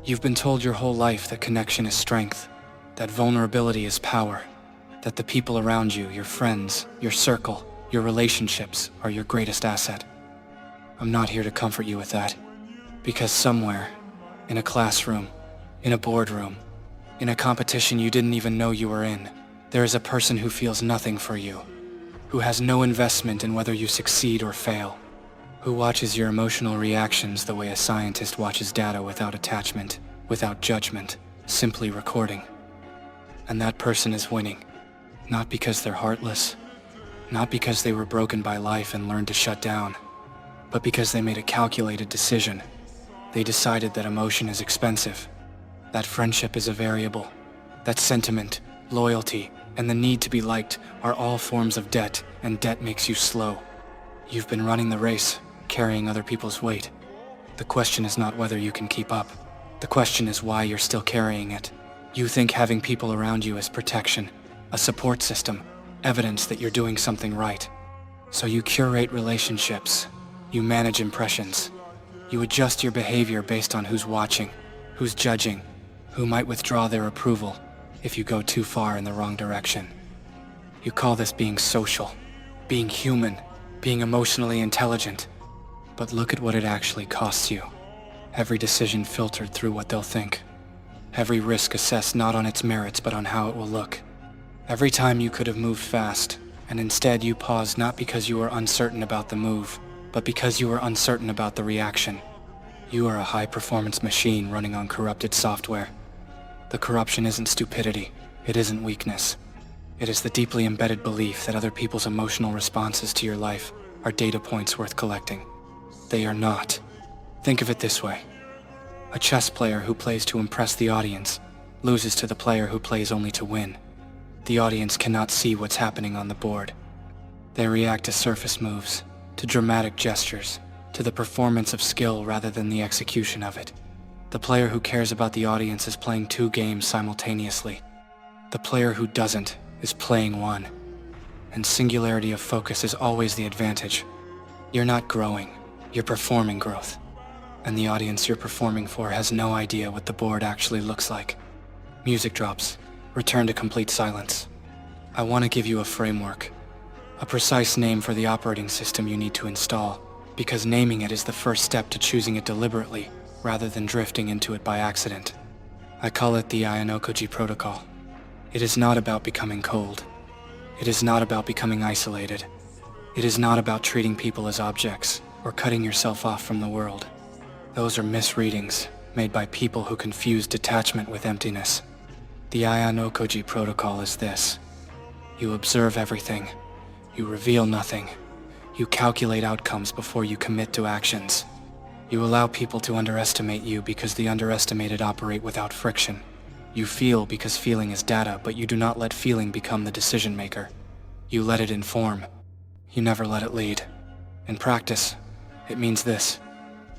You've been told your whole life that connection is strength, that vulnerability is power, that the people around you, your friends, your circle, your relationships, are your greatest asset. I'm not here to comfort you with that, because somewhere, in a classroom, in a boardroom, in a competition you didn't even know you were in, there is a person who feels nothing for you, who has no investment in whether you succeed or fail, who watches your emotional reactions the way a scientist watches data without attachment, without judgment, simply recording. And that person is winning, not because they're heartless, not because they were broken by life and learned to shut down, but because they made a calculated decision. They decided that emotion is expensive, that friendship is a variable, that sentiment, loyalty, and the need to be liked are all forms of debt, and debt makes you slow. You've been running the race, carrying other people's weight. The question is not whether you can keep up. The question is why you're still carrying it. You think having people around you is protection, a support system, evidence that you're doing something right. So you curate relationships, you manage impressions, you adjust your behavior based on who's watching, who's judging, who might withdraw their approval if you go too far in the wrong direction. You call this being social, being human, being emotionally intelligent. But look at what it actually costs you. Every decision filtered through what they'll think. Every risk assessed not on its merits but on how it will look. Every time you could have moved fast, and instead you paused not because you were uncertain about the move, but because you were uncertain about the reaction. You are a high-performance machine running on corrupted software. The corruption isn't stupidity, it isn't weakness. It is the deeply embedded belief that other people's emotional responses to your life are data points worth collecting. They are not. Think of it this way. A chess player who plays to impress the audience loses to the player who plays only to win. The audience cannot see what's happening on the board. They react to surface moves, to dramatic gestures, to the performance of skill rather than the execution of it. The player who cares about the audience is playing two games simultaneously. The player who doesn't is playing one. And singularity of focus is always the advantage. You're not growing, you're performing growth. And the audience you're performing for has no idea what the board actually looks like. Music drops. Return to complete silence. I want to give you a framework, a precise name for the operating system you need to install, because naming it is the first step to choosing it deliberately, rather than drifting into it by accident. I call it the Ayanokoji Protocol. It is not about becoming cold. It is not about becoming isolated. It is not about treating people as objects, or cutting yourself off from the world. Those are misreadings made by people who confuse detachment with emptiness. The Ayanokoji Protocol is this. You observe everything. You reveal nothing. You calculate outcomes before you commit to actions. You allow people to underestimate you because the underestimated operate without friction. You feel because feeling is data, but you do not let feeling become the decision maker. You let it inform. You never let it lead. In practice, it means this.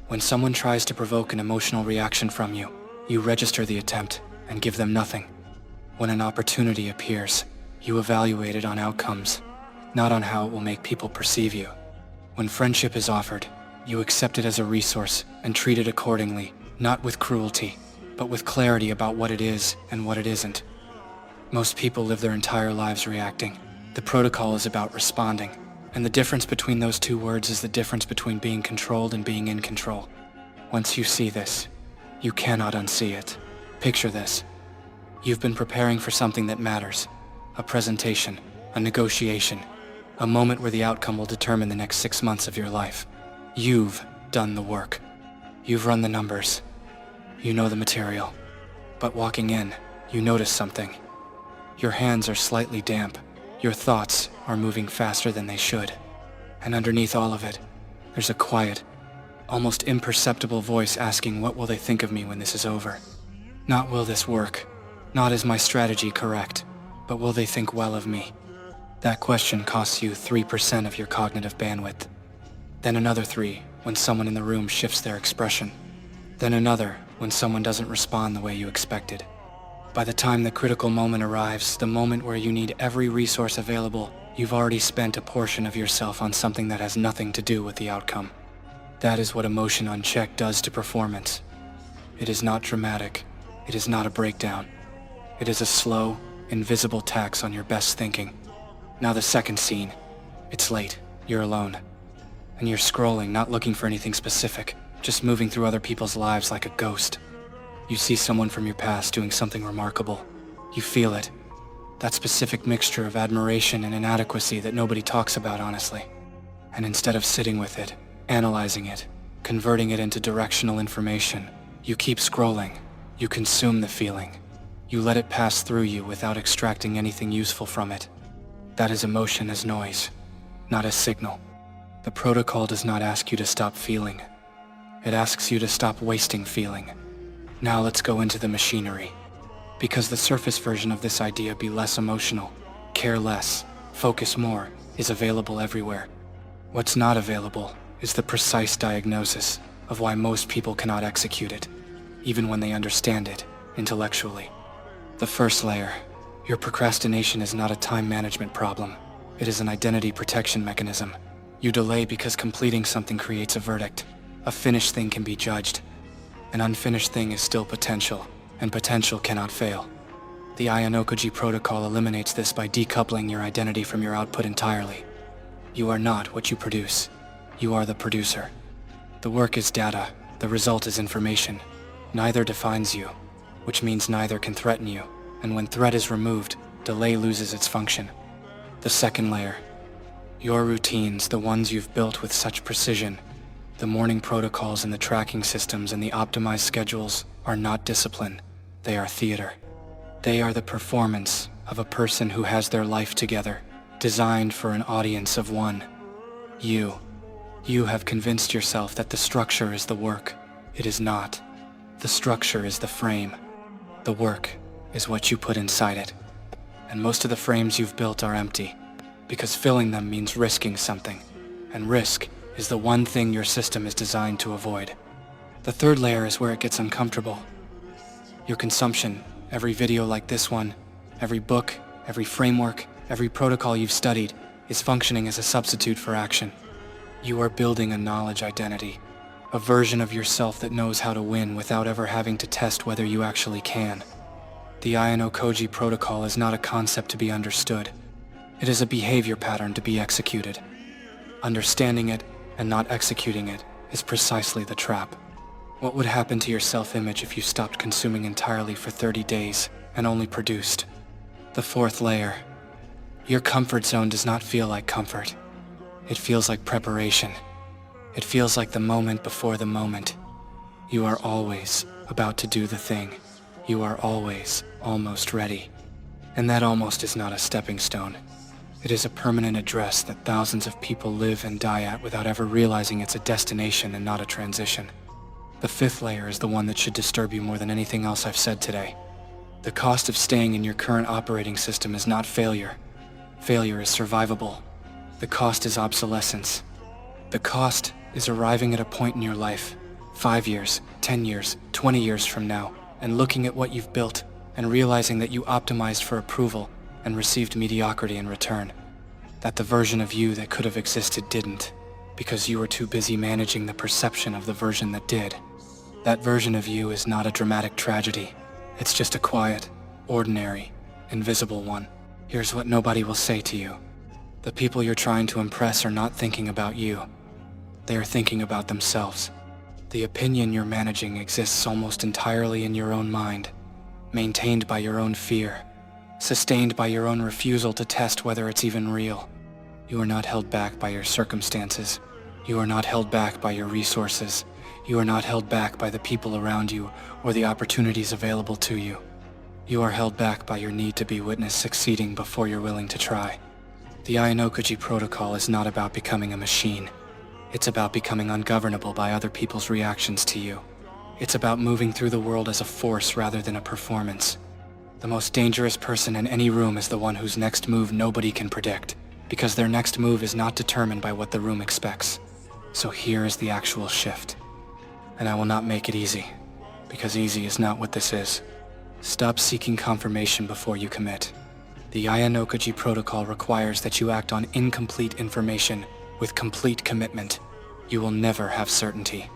When someone tries to provoke an emotional reaction from you, you register the attempt and give them nothing. When an opportunity appears, you evaluate it on outcomes, not on how it will make people perceive you. When friendship is offered, you accept it as a resource and treat it accordingly, not with cruelty, but with clarity about what it is and what it isn't. Most people live their entire lives reacting. The protocol is about responding, and the difference between those two words is the difference between being controlled and being in control. Once you see this, you cannot unsee it. Picture this. You've been preparing for something that matters. A presentation, a negotiation, a moment where the outcome will determine the next 6 months of your life. You've done the work. You've run the numbers. You know the material. But walking in, you notice something. Your hands are slightly damp. Your thoughts are moving faster than they should. And underneath all of it, there's a quiet, almost imperceptible voice asking, what will they think of me when this is over? Not will this work? Not is my strategy correct? But will they think well of me? That question costs you 3% of your cognitive bandwidth. Then another 3 when someone in the room shifts their expression. Then another when someone doesn't respond the way you expected. By the time the critical moment arrives, the moment where you need every resource available, you've already spent a portion of yourself on something that has nothing to do with the outcome. That is what emotion unchecked does to performance. It is not dramatic. It is not a breakdown. It is a slow, invisible tax on your best thinking. Now the second scene. It's late. You're alone. And you're scrolling, not looking for anything specific, just moving through other people's lives like a ghost. You see someone from your past doing something remarkable. You feel it. That specific mixture of admiration and inadequacy that nobody talks about honestly. And instead of sitting with it, analyzing it, converting it into directional information, you keep scrolling. You consume the feeling. You let it pass through you without extracting anything useful from it. That is emotion as noise, not as signal. The protocol does not ask you to stop feeling. It asks you to stop wasting feeling. Now let's go into the machinery. Because the surface version of this idea, be less emotional, care less, focus more, is available everywhere. What's not available is the precise diagnosis of why most people cannot execute it, even when they understand it intellectually. The first layer, your procrastination is not a time management problem. It is an identity protection mechanism. You delay because completing something creates a verdict. A finished thing can be judged. An unfinished thing is still potential, and potential cannot fail. The Ayanokoji Protocol eliminates this by decoupling your identity from your output entirely. You are not what you produce. You are the producer. The work is data. The result is information. Neither defines you, which means neither can threaten you. And when threat is removed, delay loses its function. The second layer. Your routines, the ones you've built with such precision, the morning protocols and the tracking systems and the optimized schedules are not discipline. They are theater. They are the performance of a person who has their life together, designed for an audience of one. You have convinced yourself that the structure is the work. It is not. The structure is the frame. The work is what you put inside it. And most of the frames you've built are empty, because filling them means risking something, and risk is the one thing your system is designed to avoid. The third layer is where it gets uncomfortable. Your consumption, every video like this one, every book, every framework, every protocol you've studied, is functioning as a substitute for action. You are building a knowledge identity, a version of yourself that knows how to win without ever having to test whether you actually can. The Ayanokoji Protocol is not a concept to be understood. It is a behavior pattern to be executed. Understanding it and not executing it is precisely the trap. What would happen to your self-image if you stopped consuming entirely for 30 days and only produced? The fourth layer. Your comfort zone does not feel like comfort. It feels like preparation. It feels like the moment before the moment. You are always about to do the thing. You are always almost ready. And that almost is not a stepping stone. It is a permanent address that thousands of people live and die at without ever realizing it's a destination and not a transition. The fifth layer is the one that should disturb you more than anything else I've said today. The cost of staying in your current operating system is not failure. Failure is survivable. The cost is obsolescence. The cost is arriving at a point in your life, 5 years, 10 years, 20 years from now, and looking at what you've built and realizing that you optimized for approval and received mediocrity in return. That the version of you that could have existed didn't, because you were too busy managing the perception of the version that did. That version of you is not a dramatic tragedy. It's just a quiet, ordinary, invisible one. Here's what nobody will say to you. The people you're trying to impress are not thinking about you. They are thinking about themselves. The opinion you're managing exists almost entirely in your own mind, maintained by your own fear, sustained by your own refusal to test whether it's even real. You are not held back by your circumstances. You are not held back by your resources. You are not held back by the people around you or the opportunities available to you. You are held back by your need to be witnessed succeeding before you're willing to try. The Ayanokoji Protocol is not about becoming a machine. It's about becoming ungovernable by other people's reactions to you. It's about moving through the world as a force rather than a performance. The most dangerous person in any room is the one whose next move nobody can predict, because their next move is not determined by what the room expects. So here is the actual shift. And I will not make it easy, because easy is not what this is. Stop seeking confirmation before you commit. The Ayanokoji Protocol requires that you act on incomplete information with complete commitment. You will never have certainty.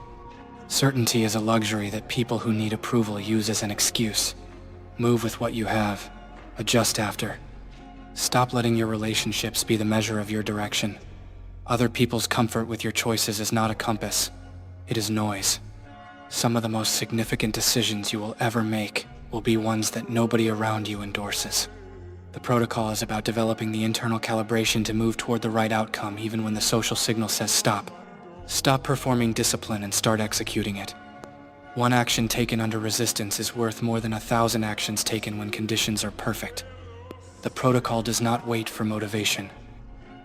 Certainty is a luxury that people who need approval use as an excuse. Move with what you have. Adjust after. Stop letting your relationships be the measure of your direction. Other people's comfort with your choices is not a compass. It is noise. Some of the most significant decisions you will ever make will be ones that nobody around you endorses. The protocol is about developing the internal calibration to move toward the right outcome even when the social signal says stop. Stop performing discipline and start executing it. One action taken under resistance is worth more than 1,000 actions taken when conditions are perfect. The protocol does not wait for motivation.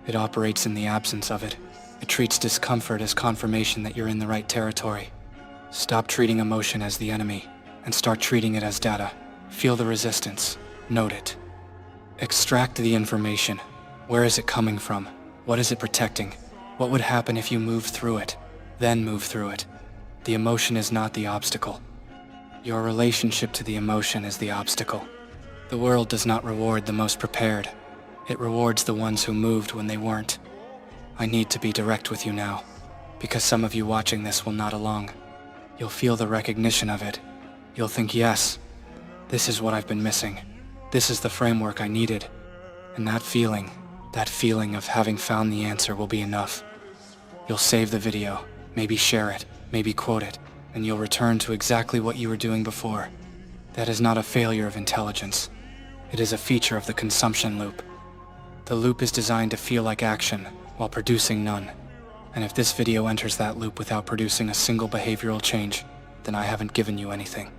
It operates in the absence of it. It treats discomfort as confirmation that you're in the right territory. Stop treating emotion as the enemy and start treating it as data. Feel the resistance. Note it. Extract the information. Where is it coming from? What is it protecting? What would happen if you moved through it? Then move through it. The emotion is not the obstacle. Your relationship to the emotion is the obstacle. The world does not reward the most prepared. It rewards the ones who moved when they weren't. I need to be direct with you now, because some of you watching this will nod along. You'll feel the recognition of it. You'll think, yes, this is what I've been missing. This is the framework I needed. And that feeling of having found the answer will be enough. You'll save the video, maybe share it, maybe quote it, and you'll return to exactly what you were doing before. That is not a failure of intelligence. It is a feature of the consumption loop. The loop is designed to feel like action, while producing none. And if this video enters that loop without producing a single behavioral change, then I haven't given you anything.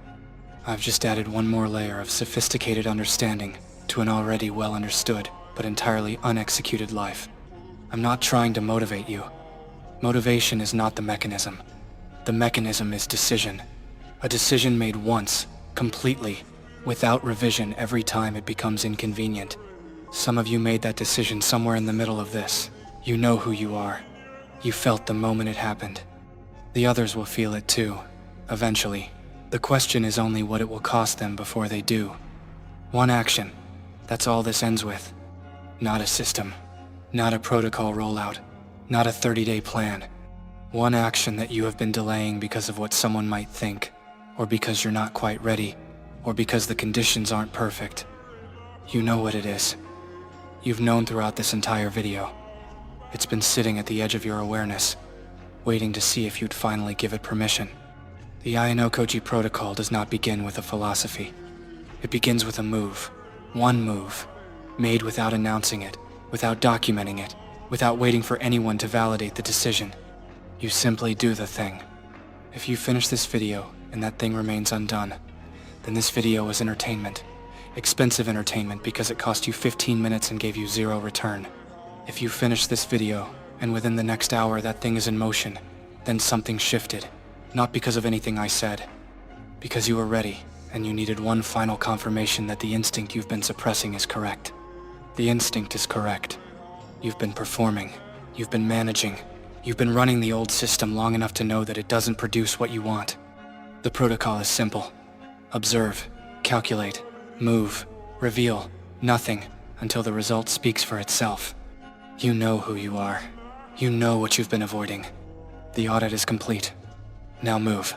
I've just added one more layer of sophisticated understanding to an already well understood, but entirely unexecuted life. I'm not trying to motivate you. Motivation is not the mechanism. The mechanism is decision. A decision made once, completely, without revision every time it becomes inconvenient. Some of you made that decision somewhere in the middle of this. You know who you are. You felt the moment it happened. The others will feel it too, eventually. The question is only what it will cost them before they do. One action. That's all this ends with. Not a system. Not a protocol rollout. Not a 30-day plan. One action that you have been delaying because of what someone might think, or because you're not quite ready, or because the conditions aren't perfect. You know what it is. You've known throughout this entire video. It's been sitting at the edge of your awareness, waiting to see if you'd finally give it permission. The Ayanokoji Protocol does not begin with a philosophy. It begins with a move. One move. Made without announcing it, without documenting it, without waiting for anyone to validate the decision. You simply do the thing. If you finish this video and that thing remains undone, then this video is entertainment. Expensive entertainment because it cost you 15 minutes and gave you zero return. If you finish this video and within the next hour that thing is in motion, then something shifted. Not because of anything I said. Because you were ready and you needed one final confirmation that the instinct you've been suppressing is correct. The instinct is correct. You've been performing. You've been managing. You've been running the old system long enough to know that it doesn't produce what you want. The protocol is simple. Observe, calculate, move, reveal, nothing until the result speaks for itself. You know who you are. You know what you've been avoiding. The audit is complete. Now move.